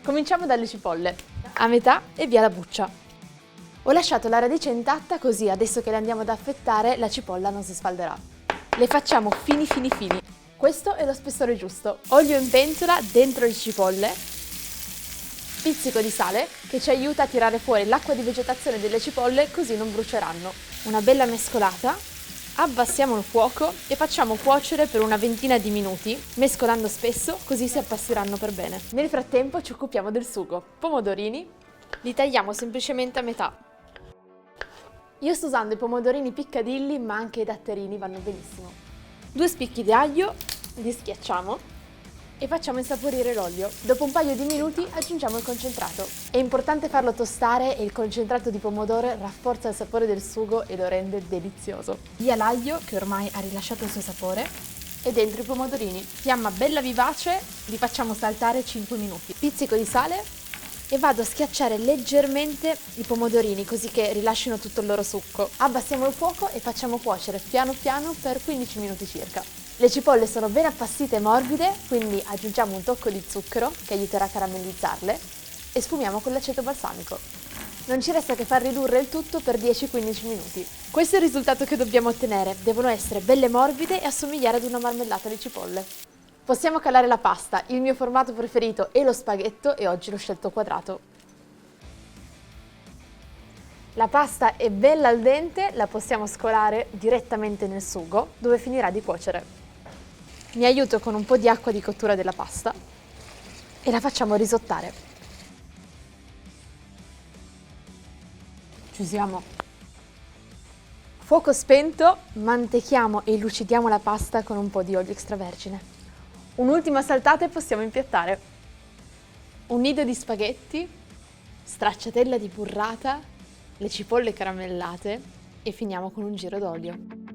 Cominciamo dalle cipolle, a metà e via la buccia. Ho lasciato la radice intatta così adesso che le andiamo ad affettare la cipolla non si sfalderà. Le facciamo fini. Questo è lo spessore giusto. Olio in pentola dentro le cipolle, pizzico di sale che ci aiuta a tirare fuori l'acqua di vegetazione delle cipolle così non bruceranno. Una bella mescolata, abbassiamo il fuoco e facciamo cuocere per una ventina di minuti, mescolando spesso così si appassiranno per bene. Nel frattempo ci occupiamo del sugo. Pomodorini, li tagliamo semplicemente a metà. Io sto usando i pomodorini piccadilli ma anche i datterini vanno benissimo. 2 spicchi di aglio, li schiacciamo e facciamo insaporire l'olio. Dopo un paio di minuti aggiungiamo il concentrato. È importante farlo tostare e il concentrato di pomodoro rafforza il sapore del sugo e lo rende delizioso. Via l'aglio che ormai ha rilasciato il suo sapore e dentro i pomodorini. Fiamma bella vivace, li facciamo saltare 5 minuti. Pizzico di sale e vado a schiacciare leggermente i pomodorini così che rilascino tutto il loro succo. Abbassiamo il fuoco e facciamo cuocere piano piano per 15 minuti circa. Le cipolle sono ben appassite e morbide, quindi aggiungiamo un tocco di zucchero che aiuterà a caramellizzarle e sfumiamo con l'aceto balsamico. Non ci resta che far ridurre il tutto per 10-15 minuti. Questo è il risultato che dobbiamo ottenere, devono essere belle morbide e assomigliare ad una marmellata di cipolle. Possiamo calare la pasta, il mio formato preferito è lo spaghetto e oggi l'ho scelto quadrato. La pasta è bella al dente, la possiamo scolare direttamente nel sugo dove finirà di cuocere. Mi aiuto con un po' di acqua di cottura della pasta e la facciamo risottare. Ci siamo. Fuoco spento, mantechiamo e lucidiamo la pasta con un po' di olio extravergine. Un'ultima saltata e possiamo impiattare. Un nido di spaghetti, stracciatella di burrata, le cipolle caramellate e finiamo con un giro d'olio.